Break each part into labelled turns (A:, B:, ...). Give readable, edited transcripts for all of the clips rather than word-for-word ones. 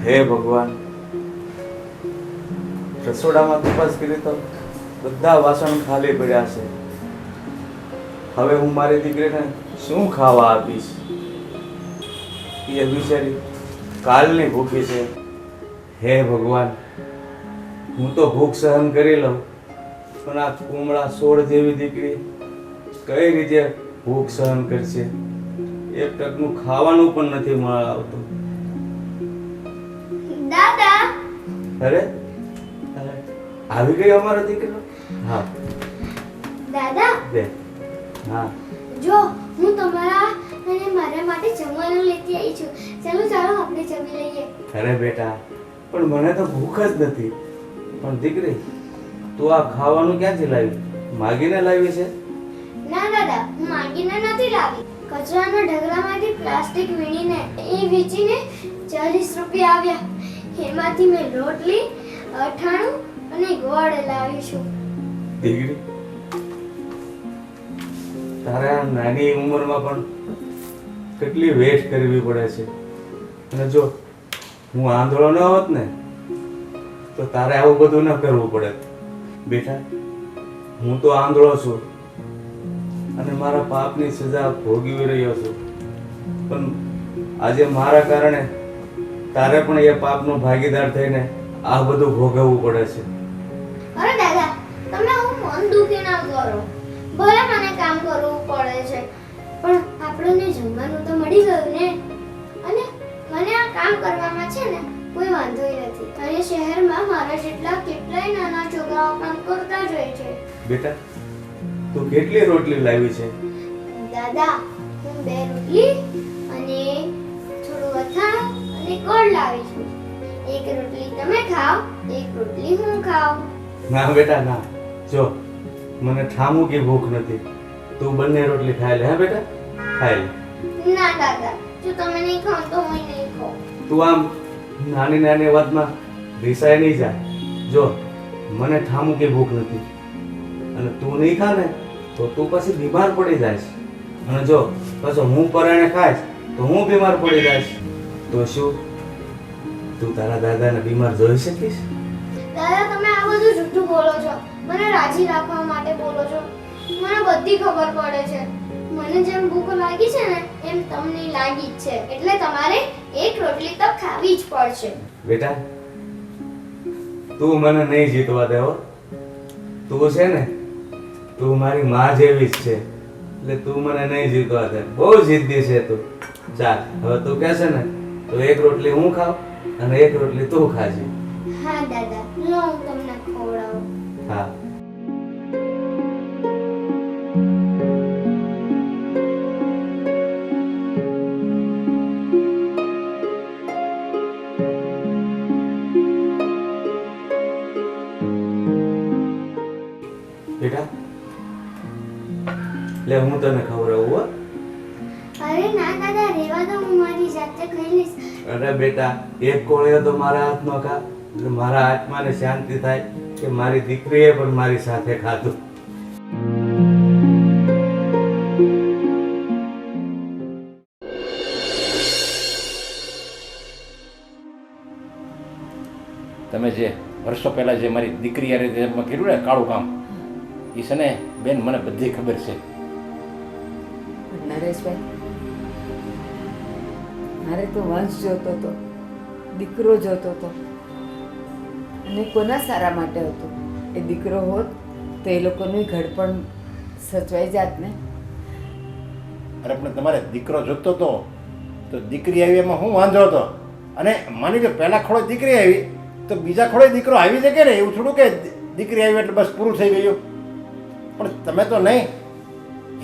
A: હે ભગવાન, રસોડામાં તપાસ કરી તો બધા વાસણ ખાલી પડ્યા છે. હવે હું મારી દીકરીને શું ખાવા આપીશ? એ બિચારી કાલની ભૂખી છે. હે ભગવાન, હું તો ભૂખ સહન કરી લઉં, પણ આ કુમળા સોળ જેવી દીકરી કઈ રીતે ભૂખ સહન કરશે? એક ટકનું ખાવાનું પણ નથી આવતું.
B: દાદા,
A: અરે આવી ગયો અમારો દીકરો. હા
B: દાદા,
A: દે. હા
B: જો હું તમારા અને મારા માટે જમવાનું લેતી આવી છું. ચાલો ચાલો આપણે જમી લઈએ.
A: અરે બેટા, પણ મને તો ભૂખ જ નથી. પણ દીકરી, તું આ ખાવાનું ક્યાંથી લાવી? માગીને લાવી છે?
B: ના દાદા, હું માંગીને નથી લાવી. કચરાના ઢગલામાંથી પ્લાસ્ટિક વીણીને એ વેચીને 40 રૂપિયા આવ્યા. એમાંથી મેં રોટલી, અથાણું અને ગોળ લાવી છું.
A: દીકરી, તારે આ નાની ઉંમરમાં પણ કેટલી વેટ કરવી પડે છે. અને જો હું આંધળો ન હોત ને તો તારે આવું બધું ન કરવું પડે. બેટા, હું તો આંધળો છું અને મારા પાપની સજા ભોગવી રહ્યો છું, પણ આજે મારા કારણે તારે પણ એ પાપનો ભાગીદાર થઈને આ બધું ભોગવવું પડે છે.
B: અરે દાદા, તમે હું મન દુખી ના કરો. ભલે મને કામ કરવું પડે છે, પણ આપણને જમવાનું તો મળી ગયું ને. અને મને આ કામ કરવામાં છે ને કોઈ વાંધો નથી. અને શહેરમાં મારા જેટલા કેટલાય નાના છોકરાઓ કામ કરતા જ હોય છે.
A: બેટા, તું કેટલી રોટલી લાવી છે?
B: દાદા, હું 2 રોટલી અને થોડું અથાણું અને ગોળ લાવી છું. એક રોટલી તમે ખાઓ, એક રોટલી હું ખાઉં.
A: ના બેટા ના, જો મને ઠામું કે ભૂખ નથી. તું બંને રોટલી ખાઈ લે. હા બેટા, ખાઈ લે.
B: ના દાદા, જો તમે નહીં ખાઓ તો હું નહીં ખાઉં.
A: તું આમ નાની નાની વાતમાં રિસાય નહીં જા. જો મને ઠામું કે ભૂખ નથી, અને તું નહીં ખા ને તો તું પછી બીમાર પડી જઈશ. અને જો પાછો હું પરાણે ખાઈશ તો હું બીમાર પડી જઈશ. તો શું તું તારા દાદાને બીમાર જોઈ શકીશ?
B: દાદા, તમે આ બધું જૂઠું બોલો છો. મને રાજી રાખવા માટે બોલો છો. મને બધી ખબર પડે છે. મને જેમ ભૂખ લાગી છે ને એમ તમને લાગી જ છે. એટલે તમારે એક રોટલી તો ખાવી જ પડશે.
A: બેટા, તું મને નહીં જીતવા દેવો. તું છે ને, તું મારી માં જેવી જ છે, એટલે તું મને નહીં જીતવા દે. બહુ જિદ્દી છે તું. ચાલ, હવે તું કહેશે ને તો એક રોટલી હું ખાવ અને એક રોટલી તું ખાજે.
B: હા દાદા, લો હું તમને ખવડાવું.
A: હા. બેટા, લે હું તને ખવડાવું હો.
B: અરે ના દાદા, રેવા દો, હું મારી જાતે ખાઈ લઈશ.
A: અરે બેટા, એક કોળિયો તો મારા હાથમાં ખા, એટલે મારા આત્માને શાંતિ થાય કે મારી દીકરીએ પણ મારી સાથે ખાધું.
C: તમે જે વર્ષો પહેલાં જે મારી દીકરી યારે જેમાં કર્યું ને કાળું કામ, એ છે ને બેન મને બધી ખબર છે.
D: નરેશભાઈ, મારે તો વંશ જોતો હતો, દીકરો જોતો હતો, અને કોના સારા માટે હતો? એ દીકરો હોત તો એ લોકોનું ઘડપણ સચવાઈ જાત ને.
C: અરે પણ તમારે દીકરો જોતો હતો તો દીકરી આવી એમાં હું વાંધો હતો? અને માની લો પહેલાં ખોળે દીકરી આવી તો બીજા ખોળે દીકરો આવી શકે ને? એવું થોડું કે દીકરી આવી એટલે બસ પૂરું થઈ ગયું. પણ તમે તો નહીં,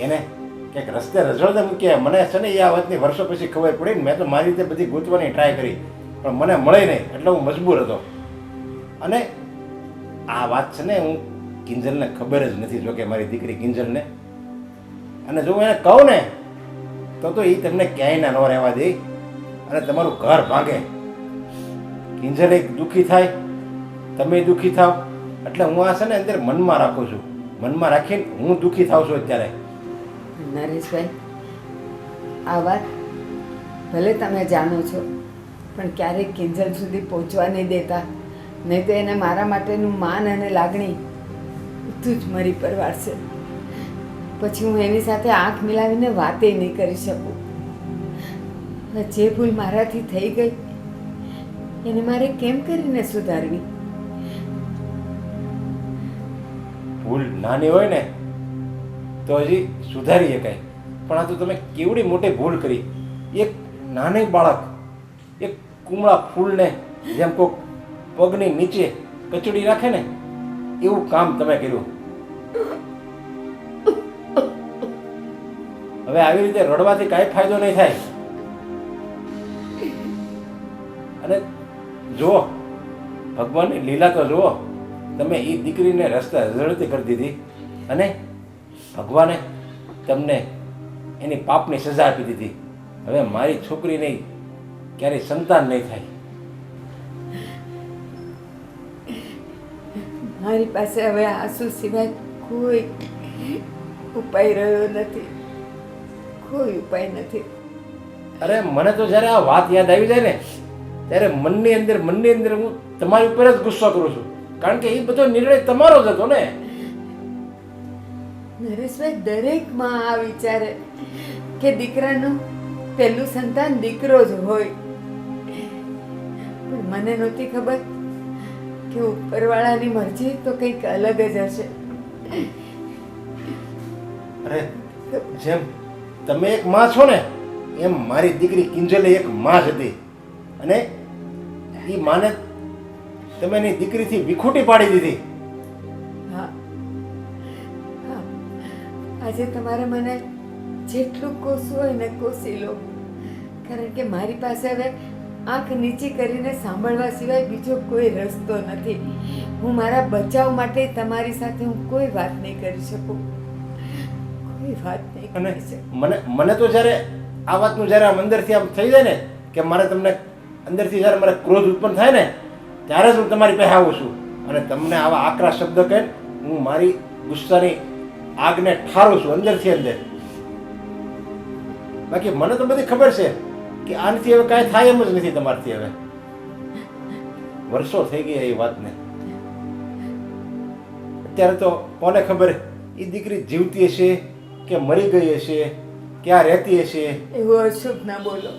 C: એને ક્યાંક રસ્તે રઝળતે મૂક્યા. મને છે ને એ આ વાતની વર્ષો પછી ખબર પડી ને. મેં તો મારી રીતે બધી ગૂંચવાની ટ્રાય કરી, પણ મને મળે નહીં, એટલે હું મજબૂર હતો. અને આ વાત છે ને હું કિંજલને ખબર જ નથી, જોકે મારી દીકરી કિંજલને. અને જો હું એને કહું ને તો એ તમને ક્યાંય ના ન રહેવા દે અને તમારું ઘર ભાંગે. કિંજલ એક દુઃખી થાય, તમે દુઃખી થાવ, એટલે હું આ છે ને અંદર મનમાં રાખું છું. મનમાં રાખીને હું દુઃખી થાવ છું અત્યારે.
D: નરેશભાઈ, આ વાત ભલે તમે જાણો છો, પણ ક્યારેક કિંજલ સુધી પહોંચવા નહીં દેતા, નહીં તો એને મારા માટેનું માન અને લાગણી બધું જ મારી પર વાળશે. પછી હું એની સાથે આંખ મિલાવીને વાતે નહીં કરી શકું. હવે જે ભૂલ મારાથી થઈ ગઈ એને મારે કેમ કરીને સુધારવી?
C: ભૂલ નાની હોય ને તો હજી સુધારી શકાય, પણ આ તો તમે કેવડી મોટી ભૂલ કરી. એક નાની બાળક એક કુમળા ફૂલને જેમ કોઈક પગની નીચે કચડી રાખે ને એવું કામ તમે કર્યું. હવે આવી રીતે રડવાથી કાંઈ ફાયદો નહીં થાય. અને જુઓ, ભગવાનની લીલા તો જુઓ, તમે એ દીકરીને રસ્તા ઝડપથી કરી દીધી અને ભગવાને તમને એની પાપની સજા આપી દીધી. હવે મારી છોકરી નહીં, ક્યારેય સંતાન નહીં થાય.
D: મારી પાસે હવે આંસુ સિવાય કોઈ ઉપાય રહ્યો નથી, કોઈ ઉપાય નથી.
C: અરે મને તો જ્યારે આ વાત યાદ આવી જાય ને ત્યારે મનની અંદર હું તમારી ઉપર જ ગુસ્સો કરું છું, કારણ કે એ બધો નિર્ણય તમારો જ હતો ને.
D: નરેશભાઈ, દરેક માં આ વિચારે કે દીકરાનું પહેલું સંતાન દીકરો જ હોય, પણ મને નહોતી ખબર કે ઉપરવાળાની મરજી તો કંઈક અલગ જ હશે.
C: અરે જેમ તમે એક માં છો ને એમ મારી દીકરી કિંજલે એક માં જ હતી, અને એ માને તમે એની દીકરીથી વિખૂટી પાડી દીધી.
D: હા હા, આજે તમારે મને જેટલું કોસવું હોય ને કોસી લો, કારણ કે મારી પાસે હવે આંખ નીચી કરીને સાંભળવા સિવાય બીજો કોઈ રસ્તો નથી. હું મારા બચાવ માટે તમારી સાથે હું કોઈ વાત નહીં કરી શકું, કોઈ વાત નહીં
C: અને
D: કરી શકું.
C: મને તો જ્યારે આ વાતનું જ્યારે આમ અંદરથી આમ થઈ જાય ને કે મારે તમને અંદરથી જ્યારે મારે ક્રોધ ઉત્પન્ન થાય ને ત્યારે જ હું તમારી પાસે આવું છું અને તમને આવા આકરા શબ્દ કહીને હું મારી ગુસ્સાની આગને ઠારું છું અંદરથી અંદર. બાકી મને તો બધી ખબર છે કે આનાથી હવે કાંઈ થાય એમ જ નથી તમારથી. હવે વર્ષો થઈ ગયા એ વાતને. અત્યારે તો કોને ખબર એ દીકરી જીવતી હશે કે મરી ગઈ હશે, ક્યાં રહેતી હશે.
D: એવું અશુભ ના બોલો.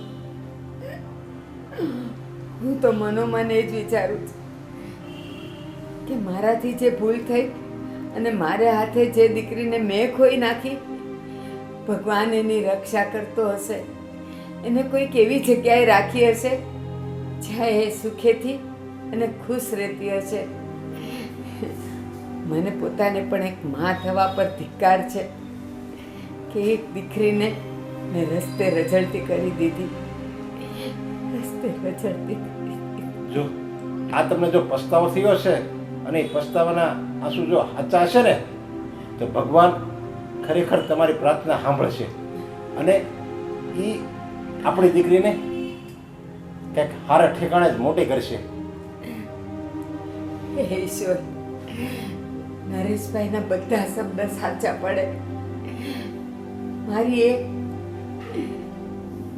D: હું તો મનોમન એ જ વિચારું છું કે મારાથી જે ભૂલ થઈ અને મારે હાથે જે દીકરીને મેં ખોઈ નાખી, ભગવાન એની રક્ષા કરતો હશે, એને કોઈક એવી જગ્યાએ રાખી હશે જ્યાં એ સુખેથી અને ખુશ રહેતી હશે. મને પોતાને પણ એક મા થવા પર ધિક્કાર છે કે એક દીકરીને મેં રસ્તે રઝળતી કરી દીધી, રસ્તે રઝળતી કરી દીધી.
C: જો આ તમને જો પસ્તાવો થયો છે અને એ પસ્તાવાના આંસુ જો સાચા હશે ને તો ભગવાન ખરેખર તમારી પ્રાર્થના સાંભળશે અને એ આપણી દીકરીને કંઈક સારા ઠેકાણે જ મોટી કરશે.
D: હે ઈશ્વર, નરેશભાઈના બધા શબ્દ સાચા પડે. મારી એ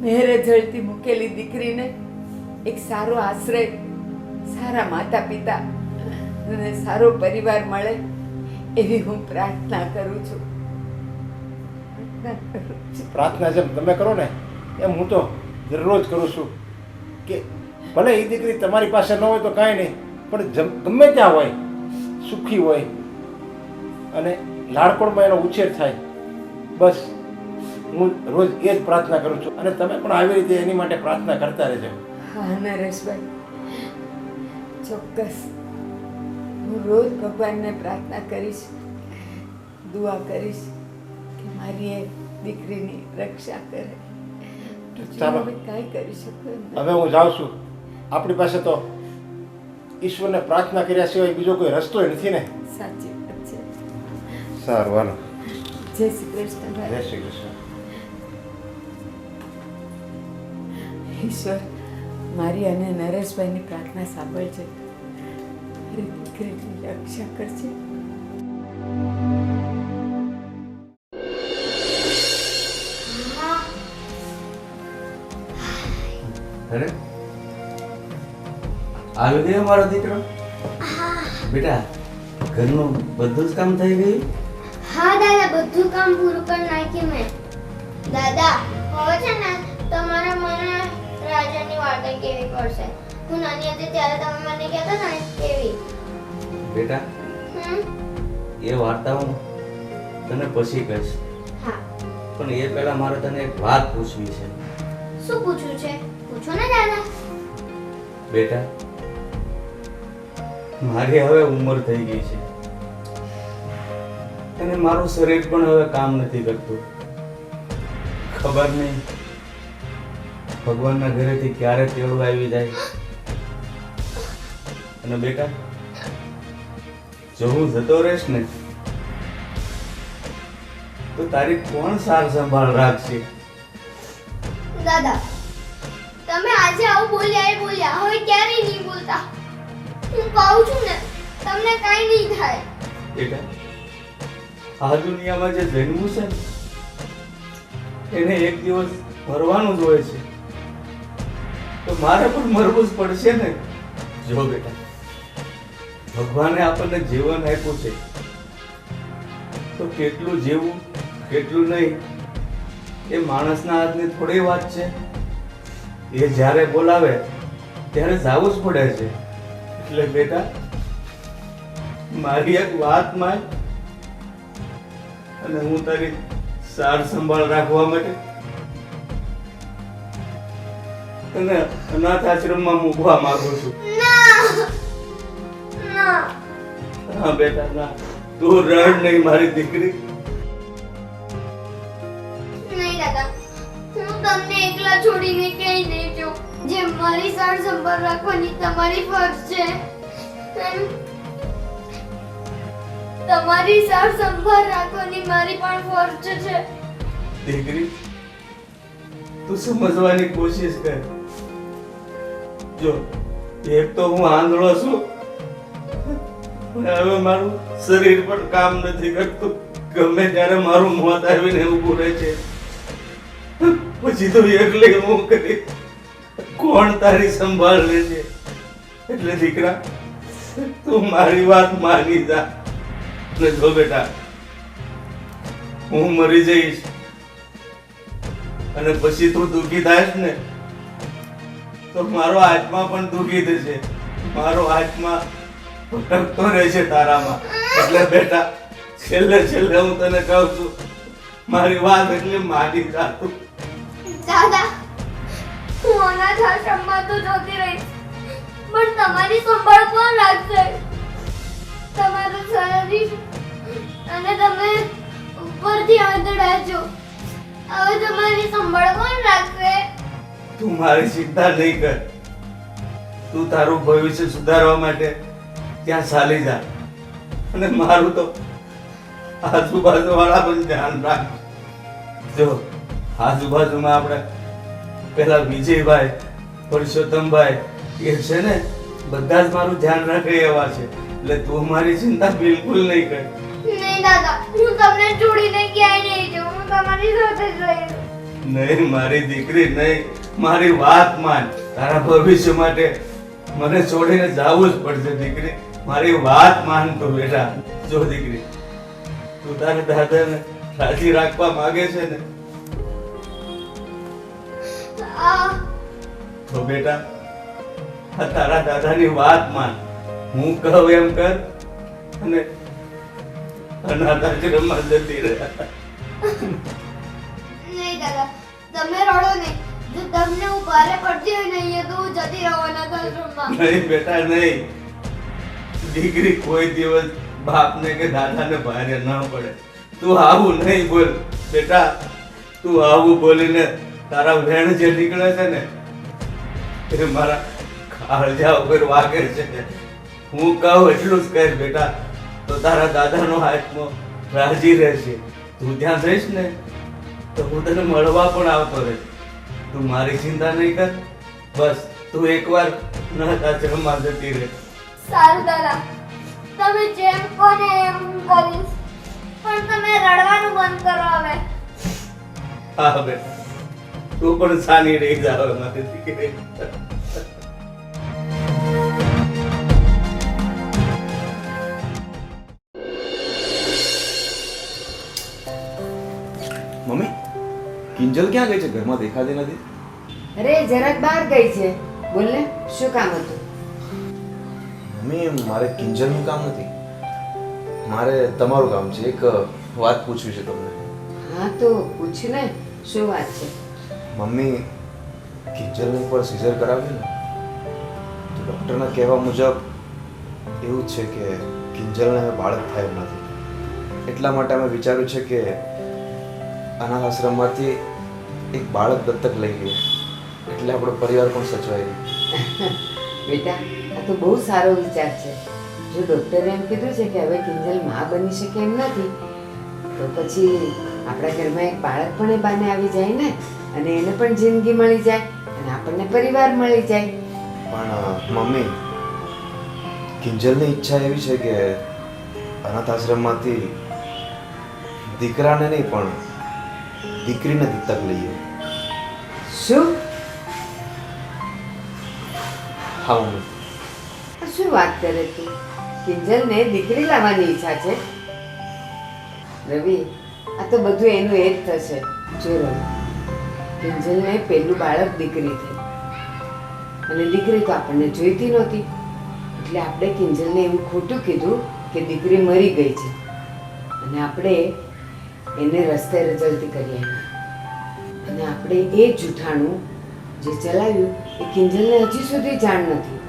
D: મેરે જળતી મૂકેલી દીકરીને એક સારો આશ્રય, સારા માતા પિતા અને સારો પરિવાર મળે એવી હું પ્રાર્થના કરું છું.
C: પ્રાર્થના જેમ તમે કરો ને એમ હું તો દરરોજ કરું છું કે ભલે એ દીકરી તમારી પાસે ન હોય તો કાંઈ નહીં, પણ ગમે ત્યાં હોય, સુખી હોય અને લાડકોડમાં એનો ઉછેર થાય. બસ હું રોજ એ જ પ્રાર્થના કરું છું અને તમે પણ આવી રીતે એની માટે પ્રાર્થના કરતા રહેજો.
D: હા નરેશભાઈ, ચોક્કસ હું રોજ ભગવાનને પ્રાર્થના કરીશ, દુઆ કરીશ કે મારી એ દીકરીની રક્ષા કરે.
C: ચાલો.
D: હવે કાંઈ કરી શકું એમ નથી.
C: હવે હું જાઉં છું. આપણી પાસે તો ઈશ્વરને પ્રાર્થના કર્યા સિવાય બીજો કોઈ રસ્તો નથી ને.
D: સાચી વાત છે.
C: સારું, હાલો.
D: જય શ્રી કૃષ્ણ.
C: જય શ્રી કૃષ્ણ.
D: ઈશ્વર મારી અને નરેશભાઈની પ્રાર્થના સાંભળજે, મારી દીકરીની રક્ષા કરજે.
A: અરે આવી ગયો મારો દીકરો? બેટા, ઘરનું બધું જ કામ થઈ ગયું?
B: હા દાદા, બધું કામ પૂરું કરી નાખ્યું મેં. દાદા, હવે છે ને તમારે મને રાજાની વાર્તા કેવી પડશે. હું નાની હતી ત્યારે તમે મને કહેતા હતા ને કેવી.
A: બેટા, એ વાર્તા હું તને પછી કહીશ,
B: હા,
A: પણ એ પહેલા મારે તને એક વાત પૂછવી છે.
B: શું પૂછવું છે? પૂછો ને દાદા.
A: બેટા, મારી હવે ઉંમર થઈ ગઈ છે અને મારું શરીર પણ હવે કામ નથી કરતું. ખબર નહીં ભગવાનના ઘરેથી ક્યારે તેડું આવી જાય. અને બેટા, જો હું જતો રહીશ ને તો તારી કોણ સાર સંભાળ રાખશે?
B: દાદા, તમે આજે આવું બોલ્યા એ બોલ્યા, હવે ક્યારેય નહીં બોલતા. હું કહું છું ને, તમને કાંઈ નહીં થાય.
A: બેટા, આ દુનિયામાં જે જન્મવું છે ને એને એક દિવસ મરવાનું જ હોય છે, તો મારે પણ મરવું જ પડશે ને. જો બેટા, ભગવાને આપણને જીવન આપ્યું છે તો કેટલું જીવવું કેટલું નહીં એ માણસના હાથની થોડી વાત છે. એ જ્યારે બોલાવે ત્યારે જવું જ પડે છે. એટલે બેટા, મારી એક વાત માન અને હું તારી સાર સંભાળ રાખવા માટે તને અનાથ આશ્રમમાં મૂકવા માંગુ છું.
B: ના ના,
A: હા બેટા, ના, તું રડ નહીં મારી દીકરી.
B: નહીં દાદા, હું તમને એકલા છોડીને ક્યાંય નહીં જાઉં. જે મારી સાર સંભાળ રાખવાની તમારી ફરજ છે, એમ તમારી સાર સંભાળ રાખવાની મારી પણ ફરજ છે.
A: દીકરી, તું સમજવાની કોશિશ કર. જો, એક તો હું આંધળો છું અને હવે મારું શરીર પણ કામ નથી કરતું. ગમે ત્યારે મારું મોત આવીને ઊભું રહે છે. પછી તો એકલી હું કરી કોણ તારી સંભાળ લે છે? એટલે દીકરા, તું મારી વાત માની જા. અને જો બેટા, હું મરી જઈશ અને પછી તું દુઃખી થાશ ને તો મારો આત્મા પણ દુઃખી થશે. મારો આત્મા ભટકતો રહેશે તારામાં. એટલે બેટા, છેલ્લે હું તને કહું છું, મારી વાત એટલે માની જા તું.
B: દાદા, હું અનાથ આશ્રમમાં તો જતી રહીશ, પણ તમારી સંભાળ કોણ રાખશે? તમારું શરીર અને તમે ઉપરથી આંધળા છો, હવે તમારી સંભાળ કોણ રાખશે?
A: તું મારી ચિંતા નહીં કર. તું તારું ભવિષ્ય સુધારવા માટે ત્યાં ચાલી જા અને મારું તો આજુબાજુ વાળા પણ ધ્યાન રાખ. જો આજુબાજુમાં આપણે પેલા વિજયભાઈ, પુરુષોત્તમભાઈ એ છે ને, બધા જ મારું ધ્યાન રાખે એવા છે. એટલે તું મારી ચિંતા બિલકુલ નહીં કર.
B: નહીં દાદા, હું તમને છોડીને ક્યાંય નહીં જાઉં. હું તમારી સાથે જ રહીશ.
A: નહીં મારી દીકરી, નહીં. મારી વાત માન. તારા ભવિષ્ય માટે મને છોડીને જવું જ પડશે દીકરી. મારી વાત માન તો બેટા. જો દીકરી, તું તારા દાદાને રાજી રાખવા માંગે છે ને, તો બેટા આ તારા દાદાની વાત માન. હું કહું એમ કર અને અનાથ આશ્રમમાં જતી રહે.
B: નહીં દાદા, તમે રડો નહીં. જો તમને હું ભારે પડતી હોય ને અહીંયા, તો હું જતી રહું અનાથ આશ્રમમાં.
A: નહીં બેટા, નહીં. દીકરી કોઈ દિવસ બાપને કે દાદાને ભારે ન પડે. તું આવું નહીં બોલ બેટા. તું આવું બોલીને તારા વેણ જે નીકળે છે ને એ મારા કાળજા ઉપર વાગે છે. હું કહું એટલું જ કર બેટા, તો તારા દાદાનો આત્મો રાજી રહેશે. તું ત્યાં જઈશ ને તો હું તને મળવા પણ આવતો રહીશ. તું મારી ચિંતા નહીં કર. બસ તું એકવાર અનાથ આશ્રમમાં જતી રહે.
B: સારું દાદા, તમે જેમ કહો ને એમ હું કરીશ, પણ તમે રડવાનું બંધ કરો હવે.
A: હા બેટા, તું પણ સાની રહી જાવ મારી દીકરી. કિંજલ ક્યાં ગઈ છે? ઘરમાં દેખાતી નથી.
D: અરે જરાક બહાર ગઈ છે. બોલ ને, શું કામ હતું?
A: મમ્મી, મારે કિંજલનું કામ નથી, મારે તમારું કામ છે. એક વાત પૂછવી છે તમને.
D: હા તો પૂછ ને, શું વાત છે?
A: મમ્મી, કિંજલને પર સિઝર કરાવ્યું ને, તો ડૉક્ટરના કહેવા મુજબ એવું જ છે કે કિંજલને હવે બાળક થાય એમ નથી. એટલા માટે અમે વિચાર્યું છે કે અનાથ આશ્રમમાંથી એક બાળક દત્તક લઈ લઈએ, એટલે આપણો પરિવાર પણ સચવાય રહે.
D: બેટા, આ તો બહુ સારો વિચાર છે. જો ડૉક્ટરે એમ કીધું છે કે હવે કિંજલ માં બની શકે એમ નથી, તો પછી આપણા ઘરમાં એક બાળક પણ એ બાને આવી જાય ને, અને એને પણ જિંદગી મળી જાય અને આપણને પરિવાર મળી જાય.
A: પણ મમ્મી, કિંજલની ઈચ્છા એવી છે કે અનાથ આશ્રમમાંથી દીકરાને નહીં પણ દીકરીને દત્તક લઈએ.
D: શું?
A: હા મમ્મી.
D: આ શું વાત કરે તું? કિંજલને દીકરી લાવવાની ઈચ્છા છે? રવિ, આ તો બધું એનું એ જ થશે. જો રવિ, કિંજલને પહેલું બાળક દીકરી થઈ, અને દીકરી તો આપણને જોઈતી નહોતી, એટલે આપણે કિંજલને એવું ખોટું કીધું કે દીકરી મરી ગઈ છે, અને આપણે એને રસ્તે રજળતી કરી આવ્યા. અને આપણે એ જૂઠાણું જે ચલાવ્યું એ કિંજલને હજી સુધી જાણ નથી,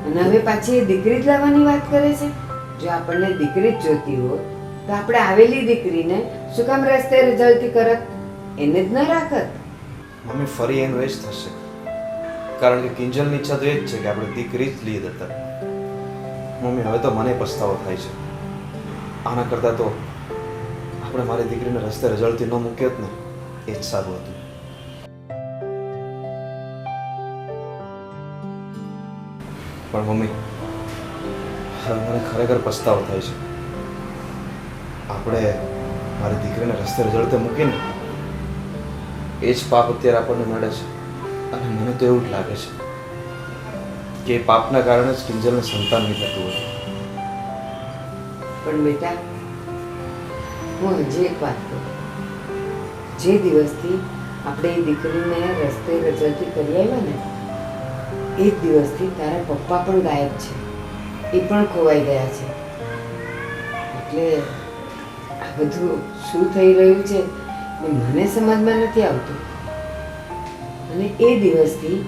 D: અને હવે પાછી એ દીકરી જ લાવવાની વાત કરે છે. જો આપણને દીકરી જ જોતી હોત તો આપણે આવેલી દીકરીને શું કામ રસ્તે રજળતી કરત? એને જ ન રાખત.
A: મમ્મી, ફરી એનું એ જ થશે, કારણ કે કિંજલની ઈચ્છા તો એ જ છે કે આપણે દીકરી જ લઈએ દત્તક. મમ્મી, હવે તો મને પસ્તાવો થાય છે. આના કરતાં તો આપણે મારી દીકરીને રસ્તે રજળતી ન મૂક્યો જ ને, એ જ સારું હતું. પણ મમ્મી, હવે મને ખરેખર પસ્તાવો થાય છે. આપણે મારી દીકરીને રસ્તે રજળતે મૂકીને એ જ પાપ અત્યારે આપણને નડે છે, અને મને તો એવું જ લાગે છે કે એ પાપના કારણે જ કિંજલને સંતાન નહીં થતું હતું.
D: પણ બેટા, હું હજી એક વાત કહું. જે દિવસથી આપણે એ દીકરીને રસ્તે રજળતી કરી આવ્યા ને, એ જ દિવસથી તારા પપ્પા પણ ગાયબ છે, એ પણ ખોવાઈ ગયા છે. એટલે આ બધું શું થઈ રહ્યું છે એ મને સમજમાં નથી આવતું. અને એ દિવસથી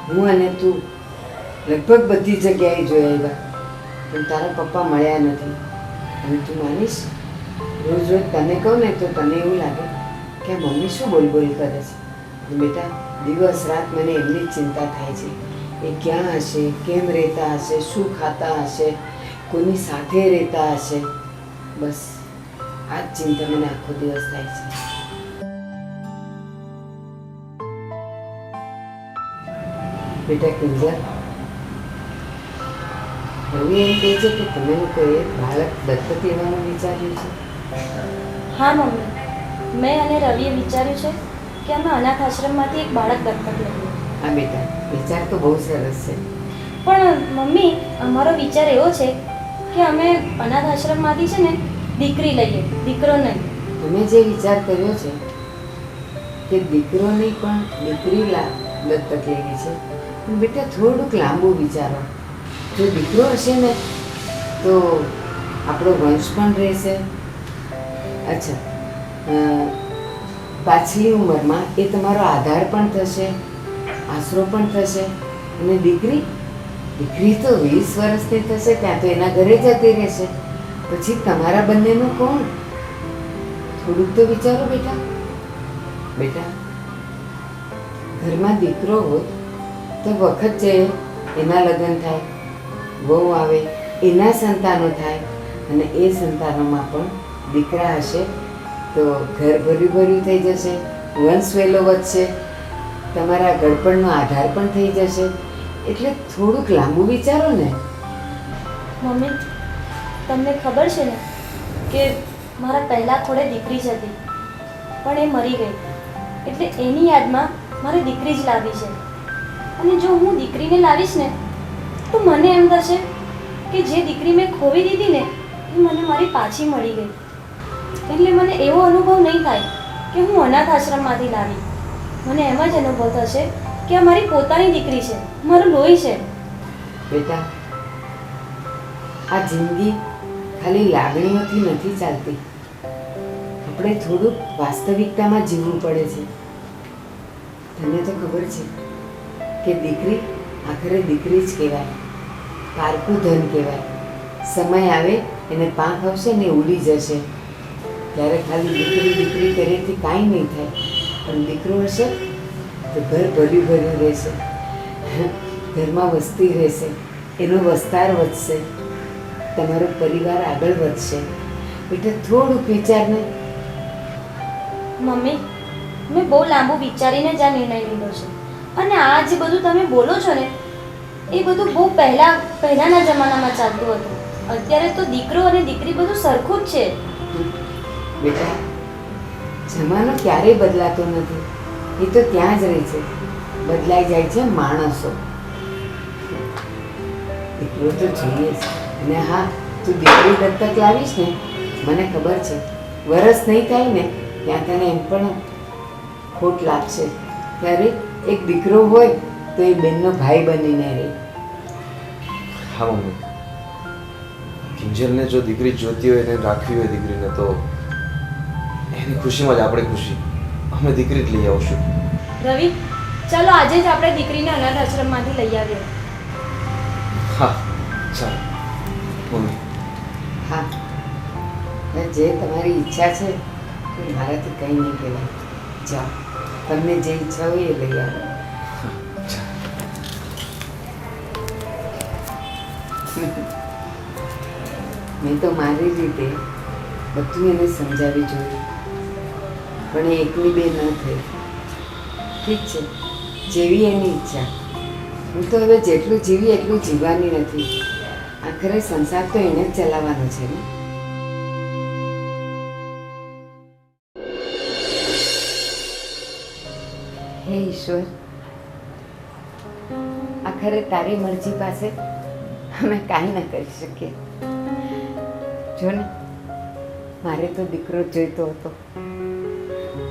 D: હું અને તું લગભગ બધી જગ્યાએ જોઈ આવ્યા, પણ તારા પપ્પા મળ્યા નથી. અને તું માનીશ, રોજ રોજ તને કહું ને તો તને એવું લાગે કે આ મમ્મી શું બોલ બોલ કરે છે. અને બેટા, દિવસ રાત મને એમની જ ચિંતા થાય છે. એ ક્યાં હશે, કેમ રહેતા હશે, શું ખાતા હશે, કોની સાથે રહેતા હશે. બસ આ જ ચિંતા મને આખો દિવસ થાય છે. બેટા કિંજલ, રવિ એમ કહે છે કે તમે લોકોએ બાળક દત્તક લેવાનું વિચાર્યું છે.
E: હા મમ્મી, મેં અને રવિએ વિચાર્યું છે કે અમે અનાથ આશ્રમમાંથી એક બાળક દત્તક લઈએ.
D: હા બેટા, વિચાર તો બહુ સરસ છે.
E: પણ મમ્મી, અમારો વિચાર એવો છે કે અમે અનાથ આશ્રમમાંથી છે ને દીકરી લઈએ, દીકરો નહીં.
D: તમે જે વિચાર કર્યો છે કે દીકરો નહીં પણ દીકરી દત્તક લેવી છે, પણ બેટા થોડુંક લાંબુ વિચારો. જો દીકરો હશે ને તો આપણો વંશ પણ રહેશે. અચ્છા, પાછલી ઉંમરમાં એ તમારો આધાર પણ થશે, આશરો પણ થશે. અને દીકરી તો 20 વર્ષની થશે, ત્યાં તો એના ઘરે જતી રહેશે. પછી તમારા બંનેનું કોણ? થોડુંક તો વિચારો બેટા. બેટા, ઘરમાં દીકરો હોત તો વખત છે એના લગ્ન થાય, વહુ આવે, એના સંતાનો થાય, અને એ સંતાનોમાં પણ દીકરા હશે તો ઘર ભર્યું ભર્યું થઈ જશે, વંશ વેલો વધશે, તમારા ગળપણનો આધાર પણ થઈ જશે. એટલે થોડુંક લાંબુ વિચારો ને.
E: મમ્મી, તમને ખબર છે ને કે મારા પહેલાં થોડે દીકરી જ હતી, પણ એ મરી ગઈ. એટલે એની યાદમાં મારે દીકરી જ લાવી છે. અને જો હું દીકરીને લાવીશ ને તો મને એમ થશે કે જે દીકરી મેં ખોવી દીધી ને એ મને મારી પાછી મળી ગઈ. એટલે મને એવો અનુભવ નહીં થાય કે હું અનાથ આશ્રમમાંથી લાવી. મને એમ જ અનુભવ થશે કે આ મારી પોતાની દીકરી છે, મારું લોહી છે.
D: બેટા, આ જિંદગી ખાલી લાગણીઓથી નથી ચાલતી. આપણે થોડુંક વાસ્તવિકતામાં જીવવું પડે છે. તને તો ખબર છે કે દીકરી આખરે દીકરી જ કહેવાય, પારકું ધન કહેવાય. સમય આવે એને પાંખ આવશે ને ઉડી જશે. ત્યારે ખાલી દીકરી દીકરી કરીએથી કાંઈ નહીં થાય, પણ દીકરો હશે તો ઘર ભર્યું ભર્યું રહેશે, ઘરમાં વસ્તી રહેશે, એનો વિસ્તાર વધશે, તમારો પરિવાર આગળ વધશે. બેટા થોડુંક વિચારને.
E: મમ્મી, મેં બહુ લાંબુ વિચારીને જ આ નિર્ણય લીધો છે. અને આ જે બધું તમે બોલો છો ને, એ બધું બહુ પહેલાંના જમાનામાં ચાલતું હતું. અત્યારે તો દીકરો અને દીકરી બધું સરખું જ છે.
D: બેટા, જમાનો ક્યારેય બદલાતો નથી, એ તો ત્યાં જ રહે છે. બદલાઈ જાય છે માણસો. દીકરો તો જોઈએ જ. અને હા, તું દીકરી દત્તક લાવીશ ને, મને ખબર છે વરસ નહીં થાય ને ત્યાં તને એમ પણ ખોટ લાગશે. ત્યારે એક દીકરો હોય તો એ બેનનો ભાઈ બનીને રહે.
F: હા મમ્મી, કિંજલને જો દીકરી જોતી હોય ને રાખવી હોય દીકરીને, તો એની ખુશીમાં જ આપણે ખુશી. અમે દીકરી જ લઈ આવશું.
E: રવિ, ચાલો આજે જ આપણે દીકરીને અનાથ આશ્રમમાંથી લઈ આવીએ.
F: હા ચાલો મમ્મી.
D: હા, જે તમારી ઈચ્છા છે એ મારાથી કંઈ નહીં કહેવાય. જાઓ, તમને જે ઈચ્છા હોય એ લઈ આવો. મેં તો મારી રીતે બધું એને સમજાવી જોયું, પણ એ એકલી બે ન થઈ. ઠીક છે, જેવી એની ઈચ્છા. હું તો હવે જેટલું જીવી એટલું જીવવાની નથી. આખરે સંસાર તો એને જ ચલાવવાનો છે ને. હે ઈશ્વર, આખરે તારી મરજી પાસે અમે કાંઈ ન કરી શકીએ. જો ને, મારે તો દીકરો જોઈતો હતો,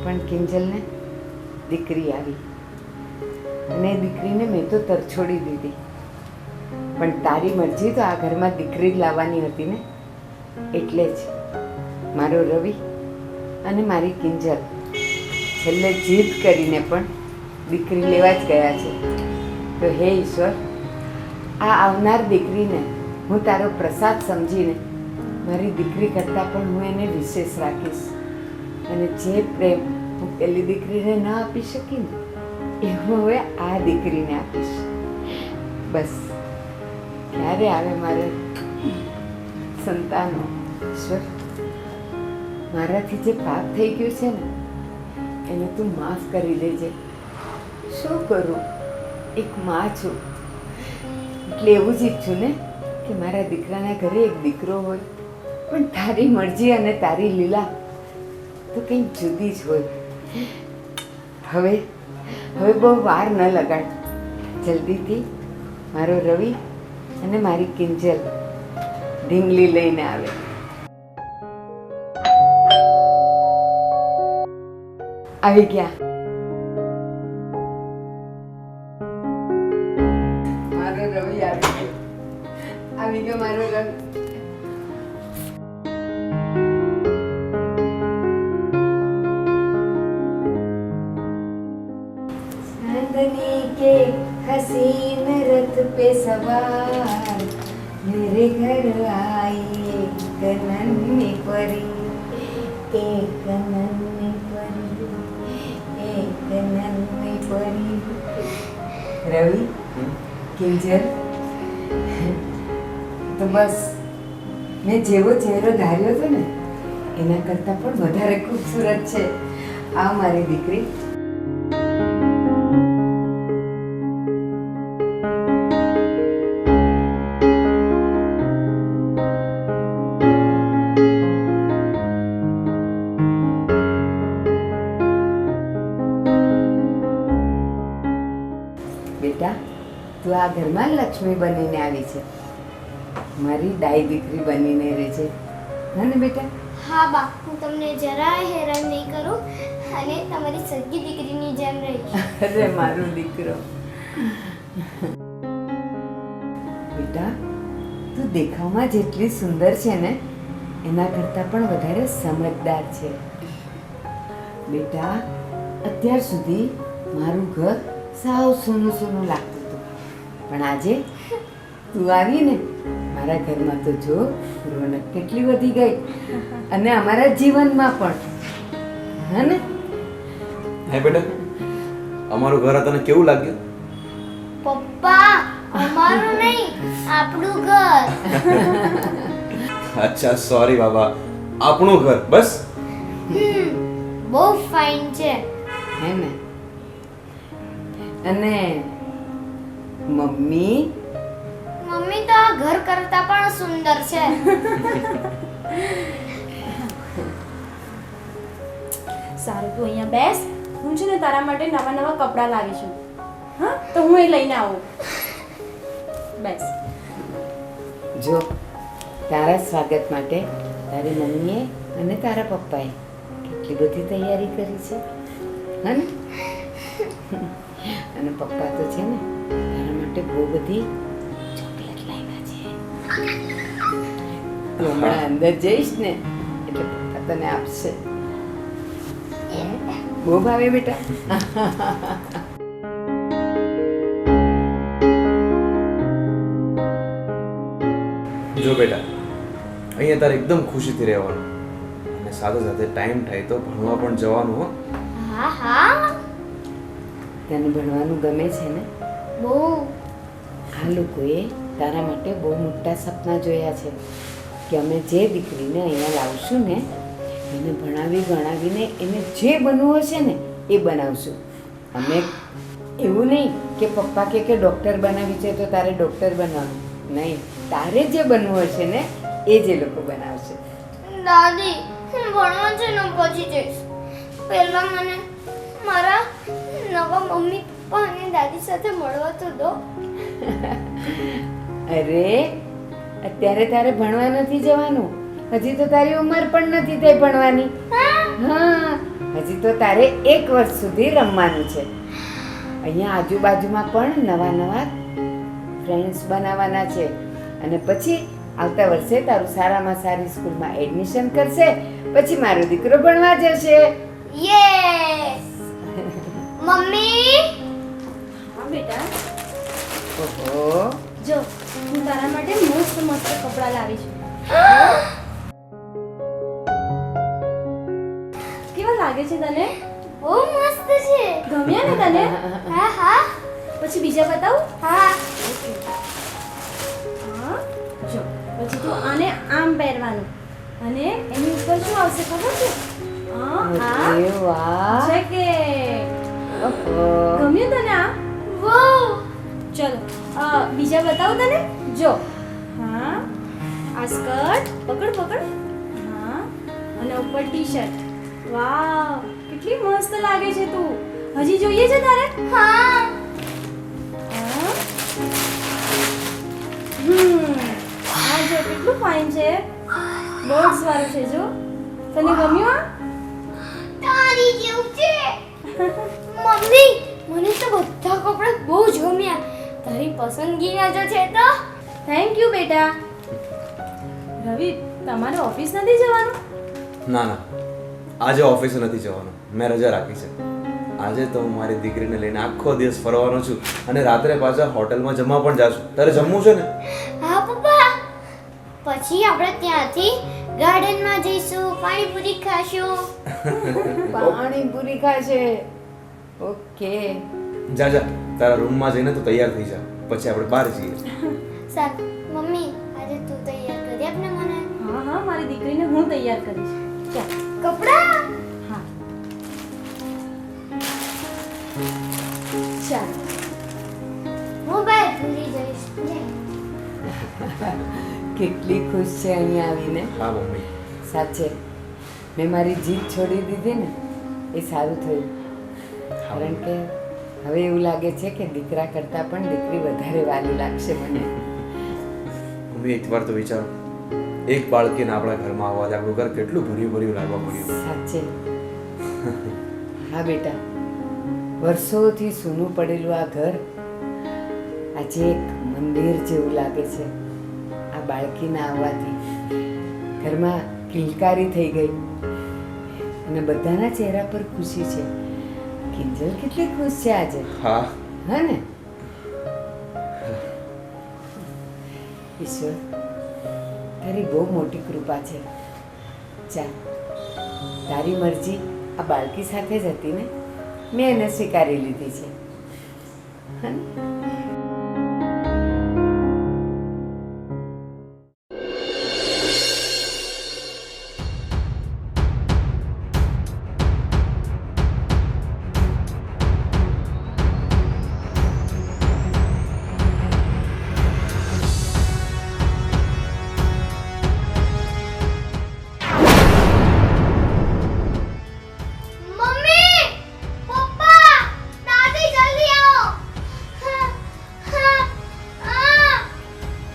D: પણ કિંજલને દીકરી આવી, અને એ દીકરીને મેં તો તરછોડી દીધી. પણ તારી મરજી તો આ ઘરમાં દીકરી જ લાવવાની હતી ને, એટલે જ મારો રવિ અને મારી કિંજલ છેલ્લે જીદ કરીને પણ દીકરી લેવા જ ગયા છે. તો હે ઈશ્વર, આ આવનાર દીકરીને હું તારો પ્રસાદ સમજીને મારી દીકરી કરતાં પણ હું એને વિશેષ રાખીશ. અને જે પ્રેમ હું પેલી દીકરીને ન આપી શકી ને, એ હું હવે આ દીકરીને આપીશ. બસ, ક્યારે આવે મારે સંતાનો? ઈશ્વર, મારાથી જે પાપ થઈ ગયું છે ને, એને તું માફ કરી દેજે. શું કરું, એક માં છું એટલે એવું જ ઈચ્છું ને કે મારા દીકરાના ઘરે એક દીકરો હોય. પણ તારી મરજી અને તારી લીલા તો કંઈક જુદી જ હોય. હવે બહુ વાર ન લગાડ, જલ્દીથી મારો રવિ અને મારી કિંજલ ઢીંગલી લઈને આવે. આવી ગયા મારો રવિ, આવી ગયો મારો રવિ. चांदनी के हसीन रथ पे सवार मेरे घर आई एक नन्ही परी, एक नन्ही परी, एक नन्ही परी. રવિ, કિંજલ, તો બસ મેં જેવો ચહેરો ધાર્યો હતો ને એના કરતાં પણ વધારે ખૂબસૂરત છે આ મારી દીકરી. બેટા, તું આ ઘરમાં લક્ષ્મી બનીને આવી છે, મારી ડાઈ દીકરી બનીને રહે છે. હા ને બેટા?
B: હા બા, હું તમને જરાય હેરાન નહીં કરું. અને તમારી સગી દીકરીની જેમ રહીશ.
D: અરે મારો દીકરો. બેટા તું દેખાવમાં જેટલી સુંદર છે ને એના કરતાં પણ વધારે સમજદાર છે. બેટા અત્યાર સુધી મારું ઘર સાવ સૂનું સૂનું લાગતું હતું, પણ આજે તું આવી ને મારા ઘરમાં તો જો રોનક કેટલી વધી ગઈ, અને અમારા જીવનમાં પણ. હા ને?
F: હે બેટા, અમારું ઘર તને કેવું લાગ્યું?
B: પપ્પા, અમારું નહીં, આપણું ઘર.
F: અચ્છા સોરી બાબા, આપણું ઘર બસ.
B: બહુ ફાઇન છે.
D: હે ને? અને મમ્મી
B: મમ્મી તો આ ઘર કરતા પણ સુંદર છે.
E: સારું તું અહીંયા બેસ. હું છે ને તારા માટે નવા નવા કપડાં લાવી છું. હા, તો હું એ લઈને આવું. બેસ.
D: જો તારા સ્વાગત માટે તારી મમ્મીએ અને તારા પપ્પાએ કેટલી બધી તૈયારી કરી છે. હા ને? અને પપ્પા તો છે ને તારા માટે બહુ બધી ચોકલેટ લાવ્યા છે. તું હમણાં અંદર જઈશ ને એટલે પપ્પા તને આપશે. બહુ ભાવે બેટા.
F: જો બેટા, અહીંયા તારે એકદમ ખુશીથી રહેવાનું, અને સાથે સાથે ટાઈમ થાય તો ભણવા પણ જવાનું હો.
B: હા હા,
D: તને ભણવાનું ગમે છે ને?
B: બહુ.
D: આ લોકોએ તારા માટે બહુ મોટા સપના જોયા છે કે અમે જે દીકરીને અહીંયા લાવશું ને એને ભણાવી ગણાવીને એને જે બનવું હશે ને એ બનાવશું. અમે એવું નહીં કે પપ્પા કે ડૉક્ટર બનાવી છે તો તારે ડૉક્ટર બનવાનું નહીં, તારે જે બનવું હશે ને એ જ એ લોકો બનાવશે.
B: દાદી, હું ભણવા છે ને પછી જઈશ. પહેલા મને મારા નવા મમ્મી પપ્પા અને દાદી સાથે મળવા તો દો.
D: અરે અત્યારે તારે ભણવા નથી જવાનું, હજી તો તારી ઉંમર પણ નથી થઈ ભણવાની. હા, હજી તો તારે 1 વર્ષ સુધી રમવાનું છે. અહીંયા આજુબાજુમાં પણ નવા નવા ફ્રેન્ડ્સ બનાવવાના છે, અને પછી આવતા વર્ષે તારું સારામાં સારી સ્કૂલમાં એડમિશન કરશે, પછી મારો દીકરો ભણવા જશે.
B: યસ. મમ્મી,
E: હા બેટા,
D: ઓહો,
E: જો હું તારા માટે મસ્ત મસ્ત કપડાં લાવી છું. કેવા લાગે છે તને?
B: બહુ મસ્ત છે.
E: ગમ્યા ને તને?
B: હા હા
E: પછી બીજા બતાવું?
B: હા.
E: હા, જો પછી તું આને આમ પહેરવાનું, અને એની ઉપર શું આવશે ખબર છે? આ
D: અરે વાહ,
E: જેકેટ.
D: ઓહો,
E: ગમ્યું તને આ?
B: બહુ.
E: ચલો બીજા બતાવું તને. જો, હા, આ સ્કર્ટ પકડ પકડ. હા, અને ઉપર ટી શર્ટ. વાવ, કેટલી મસ્ત લાગે છે તું. હજી જોઈએ છે તારે?
B: હા.
E: હા. આ જો કેટલું ફાઇન છે. બોર્ડ્સ વાળું છે જો. તને ગમ્યું આ?
B: તારી જેવું છે. મમ્મી, મને તો બધા કપડાં બહુ જ ગમ્યા. તારી પસંદગીના જો છે તો.
E: થેન્ક યુ બેટા. રવિ, તમારે ઓફિસ નથી જવાનું?
F: ના ના, આજે ઓફિસે નથી જવાનું, મેં રજા રાખી છે. આજે તો હું મારી દીકરીને લઈને આખો દિવસ ફરવાનો છું, અને રાત્રે પાછા હોટલમાં જમવા પણ જાશું. તારે જમવું છે ને?
B: હા પપ્પા. પછી આપણે ત્યાંથી ગાર્ડનમાં જઈશું, પાણીપુરી ખાશું.
D: પાણીપુરી ખાશે. ઓકે,
F: જા જા, તારા રૂમમાં જઈને તું તૈયાર થઈ જા, પછી આપણે બહાર જઈએ.
B: સારું. મમ્મી, આજે તું તૈયાર કરી આપ ને મને.
E: હા હા, મારી દીકરીને હું તૈયાર કરીશ. ચાલ.
B: કપડાં.
E: હા, ચાલ.
B: મોબાઈલ ભૂલી જઈશ.
D: કેટલી ખુશ છે અહીંયા આવીને.
F: હા મમ્મી.
D: સાચે મેં મારી જીદ છોડી દીધી ને એ સારું થયું, કારણ કે હવે એવું લાગે છે કે દીકરા કરતાં પણ દીકરી વધારે વાલી લાગશે મને.
F: મમ્મી એકવાર તો વિચારો, એક બાળકીને આપણા ઘરમાં આવવાથી આપણું ઘર કેટલું ભર્યું ભર્યું લાગવા મળ્યું.
D: સાચે હા બેટા, વર્ષોથી સૂનું પડેલું આ ઘર આજે એક મંદિર જેવું લાગે છે. આ બાળકીના આવવાથી ઘરમાં કિલકારી થઈ ગઈ અને બધાના ચહેરા પર ખુશી છે. કિંજલ કેટલી ખુશ છે આજે,
F: હા
D: હા ને? ઈશ્વર, તારી બહુ મોટી કૃપા છે. ચાલ, તારી મરજી આ બાળકી સાથે જ હતી ને, મેં એને સ્વીકારી લીધી છે, હા ને?
B: મમ્મી, પપ્પા, દાદી જલ્દી આવો. હા, હા,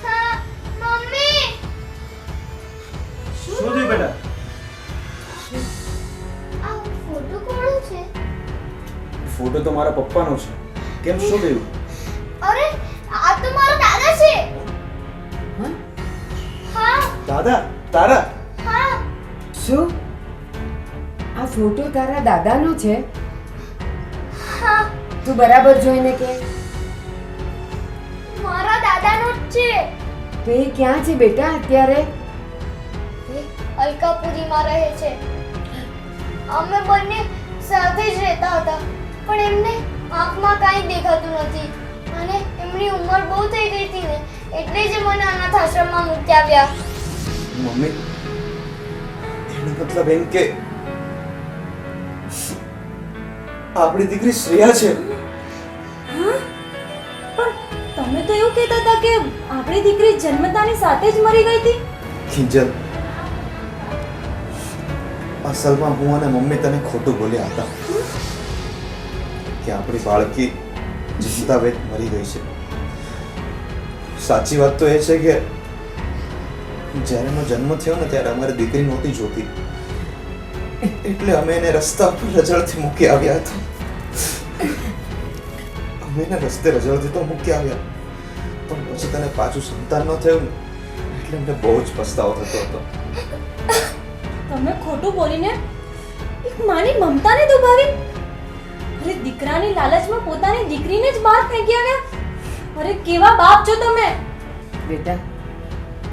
B: હા, મમ્મી.
A: શું થયું બેટા?
B: આ ફોટો કોનો છે?
F: ફોટો તો મારા પપ્પાનો છે. કેમ, શું થયું?
B: અરે, આ તો મારા દાદા છે.
D: હા?
B: હા,
F: દાદા, તારા?
B: હા.
D: શું આ ફોટો તારા દાદાનો છે?
B: હા,
D: તું બરાબર જોઈને કે.
B: મારા દાદાનો જ છે.
D: તો એ ક્યાં છે બેટા અત્યારે?
B: એ અલકાપુરીમાં રહે છે. અમે બંને સાથે જ રહેતા હતા, પણ એમને આંખમાં કાંઈ દેખાતું નથી અને એમની ઉંમર બહુ થઈ ગઈ હતી ને, એટલે જ મને અનાથ આશ્રમમાં મૂકી આવ્યા.
F: મમ્મી, એનો મતલબ એમ કે આપણી દીકરી શ્રેયા છે.
E: હા, પણ તમે તો એવું કહેતા હતા કે આપણી દીકરી જન્મતાની સાથે જ મરી ગઈ હતી.
F: કિંજલ, અસલમાં હું અને મમ્મી તને ખોટું બોલ્યા હતા કે આપણી બાળકી જીવતા વેત મરી ગઈ છે. સાચી વાત તો એ છે કે જ્યારે એનો જન્મ થયો ને ત્યારે અમારી દીકરી નહોતી જોતી, એટલે અમે એને રસ્તા પર રઝળથી મૂકી આવ્યા હતા. અમે એને રસ્તે રઝળથી તો મૂકી આવ્યા, પણ પછી તને પાછું સંતાન ન થયું ને, એટલે અમને બહુ જ પસ્તાવો થતો હતો.
E: તમે ખોટું બોલીને એક માની મમતાને દુભાવી. અરે, દીકરાની લાલચમાં પોતાની દીકરીને જ બહાર ફેંકી આવ્યા. અરે, કેવા બાપ છો તમે.
D: બેટા,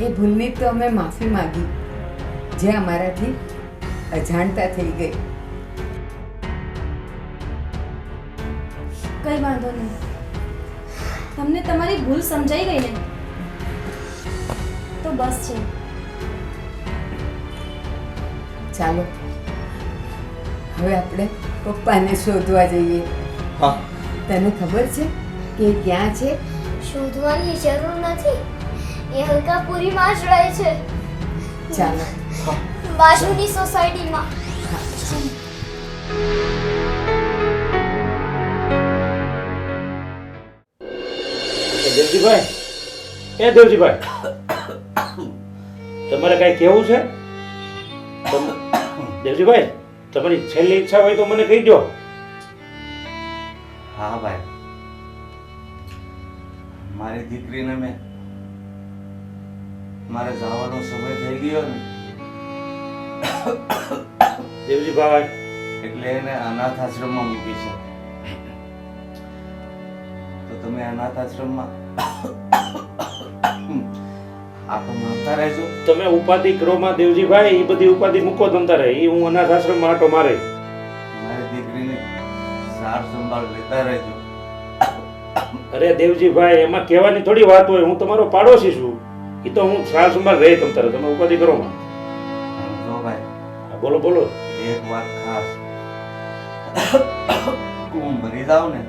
D: એ ભૂલની તો અમે માફી માંગી જે અમારાથી અજાણતા થઈ ગઈ.
E: કઈ વાંધો નહીં, તમને તમારી ભૂલ સમજાઈ ગઈ ને, તો બસ છે.
D: ચાલો હવે આપણે પપ્પાને શોધવા જઈએ.
F: હા,
D: તને ખબર છે કે એ ક્યાં છે?
B: શોધવાની જરૂર નથી, એ અલકાપુરીમાં જ રહે છે,
D: ચાલો.
B: બાજુની સોસાયટીમાં.
G: દેવજીભાઈ, એ દેવજીભાઈ, તમારે કઈ કહેવું છે? દેવજીભાઈ, તમારી છેલ્લી ઈચ્છા હોય તો મને કહી દો.
A: હા ભાઈ, મારી દીકરીને મેં મારે જવાનો સમય થઈ ગયો ને,
G: દેવજીભાઈ,
A: એટલે એને અનાથ આશ્રમમાં મૂકી છે. તો તમે અનાથ આશ્રમમાં આટો મારતા રહેજો.
G: તમે ઉપાધિ કરો માં દેવજીભાઈ, એ બધી ઉપાધિ મૂકો તમતારે. એ હું અનાથ આશ્રમમાં આટો મારે.
A: મારી દીકરીને સાર સંભાળ લેતા રહેજો.
G: અરે દેવજીભાઈ, એમાં કહેવાની થોડી વાત હોય. હું તમારો પાડોશી છું. એ તો હું સાર સંભાળ રહી તમતારે. તમે ઉપાધિ કરો માં.
A: જો ભાઈ,
G: હા, બોલો બોલો.
A: એક વાત ખાસ, હું મરી જાઉં ને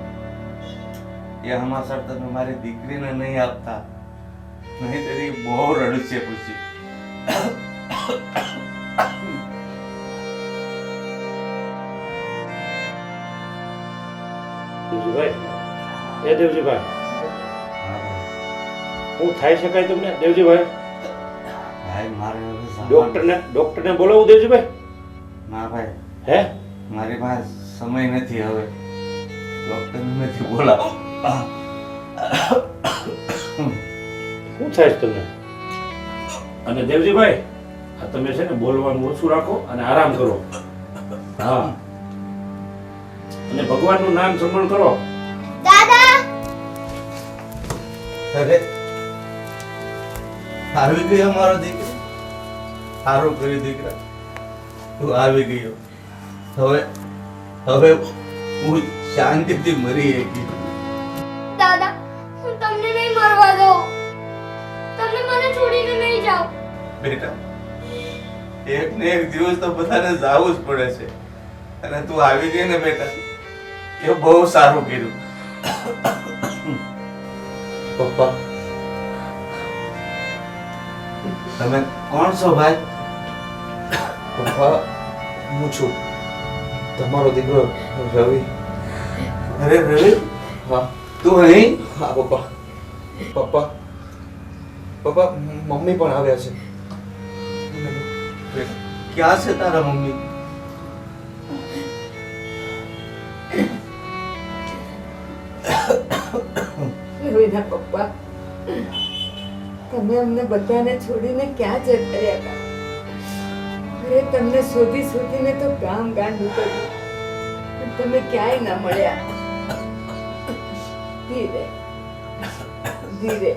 A: એ હમાસર તમે મારી દીકરીને નહીં આપતા, નહીં તેરી બહુ રડું છે પૂછી.
G: દેવજીભાઈ, એ દેવજીભાઈ,
A: હા ભાઈ.
G: હું થાય શકાય તમને દેવજીભાઈ?
A: ભાઈ મારે હવે
G: ડોક્ટરને બોલાવું દેવજીભાઈ?
A: ના ભાઈ,
G: હે?
A: મારી પાસે સમય નથી હવે. ડોક્ટર નથી બોલાવો.
G: શું થાય છે તમને? અને દેવજીભાઈ, આ તમે છે ને બોલવાનું ઓછું રાખો અને આરામ કરો. હા, અને ભગવાનનું નામ સ્મરણ કરો.
B: દાદા
A: અરે આવી ગયો મારો દીકરો. સારું કર્યું દીકરા, તું આવી ગયો. હવે હું શાંતિથી મરી શકી.
B: દાદા હું તમને નહીં મરવા દઉં. તમે મને છોડીને નહીં જાઓ.
A: બેટા, એક ને એક દિવસ તો બધાને જાવું જ પડે છે, અને તું આવી ગઈ ને બેટા, એ બહુ સારું કર્યું. પપ્પા, તમે કોણ છો ભાઈ?
F: પપ્પા, હું છું તમારો દીકરો રવિ.
A: અરે રવિ,
F: હા
A: તું અહીં?
F: હા પપ્પા. પપ્પા, પપ્પા, મમ્મી પણ આવ્યા છે.
A: ક્યાં છે તારા મમ્મી?
D: રવિના પપ્પા, તમે અમને બધાને છોડીને ક્યાં જતા રહ્યા હતા? અરે તમને શોધી શોધીને તો ગામ ગાંડું કર્યું, પણ તમે ક્યાંય ના મળ્યા. ધીરે ધીરે.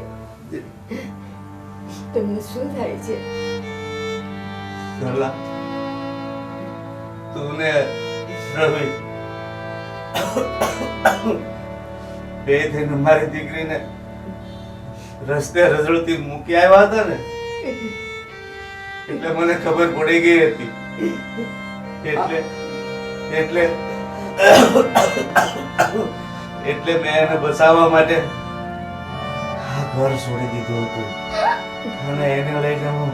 D: તમને શું થાય છે?
A: સરલા, તું ને રવિ બે થઈને મારી દીકરીને રસ્તે રઝળતી મૂકી આવ્યા હતા ને, એટલે મને ખબર પડી ગઈ હતી. એટલે મેં એને બચાવવા માટે આ ઘર છોડી દીધું હતું, અને એને લઈને હું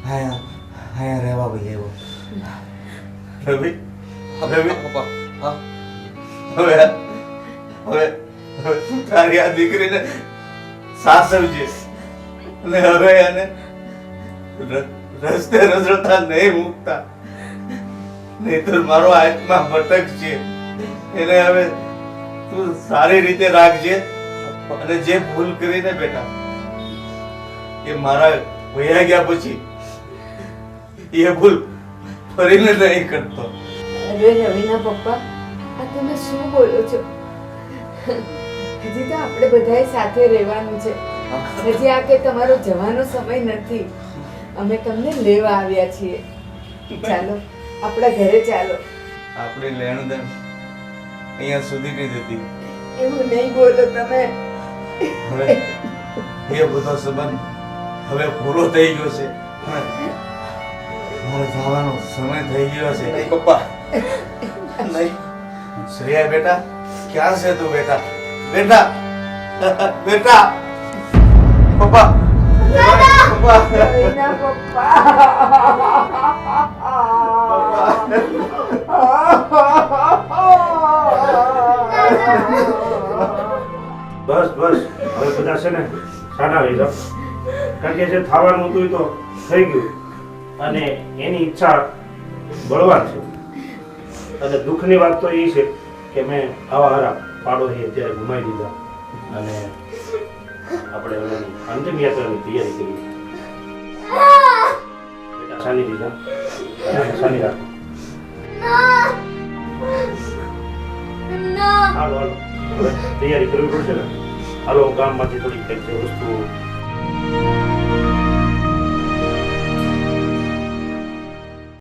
A: અહીંયા રહેવા ભાઈ આવ્યો. રવિ,
F: પપ્પા, હા
A: હવે હવે હવે તું તારી આ દીકરીને સાસવજે, અને હવે એને રસ્તે રઝળતા નહીં મૂકતા, નહીતર મારો આત્મા ભટકશે. એને હવે તું સારી રીતે રાખજે, અને જે ભૂલ કરીને બેટા એ મારા વયા ગયા પછી એ ભૂલ ફરીને નહીં કરતો.
D: અરે રવિના પપ્પા, આ તમે શું બોલો છો? હજી તો આપણે બધાએ સાથે રહેવાનું છે. હજી આ કે તમારો જવાનો સમય નથી. અમે તમને લેવા આવ્યા છીએ. ચાલો આપણા ઘરે ચાલો.
A: આપણી લેણદેણ અહીંયા સુધી નહીં જતી.
D: એવું નહીં બોલો તમે.
A: હવે એ બધો સંબંધ હવે પૂરો થઈ ગયો છે. મારે જવાનો સમય થઈ ગયો છે.
F: નહીં પપ્પા,
A: નહીં. શ્રેયા બેટા, ક્યાં છે તું બેટા? બેટા, બેટા, પપ્પા, પપ્પા,
D: રવિના પપ્પા.
G: બસ બસ, હવે બધા છે ને સાના રહી જાઓ. કારણ કે જે થવાનું હતું એ તો થઈ ગયું, અને એની ઈચ્છા બળવાન છે. અને દુઃખની વાત તો એ છે કે મેં આવા હારા પાડોશી અત્યારે ગુમાવી દીધા, અને આપણે હવે અંતિમ યાત્રાની તૈયારી કરી. બેટા શાની દીધા, શાની રાખો. હાલો હાલો, હવે તૈયારી કરવી પડશે ને. હાલો, ગામમાંથી થોડી કંઈક વસ્તુ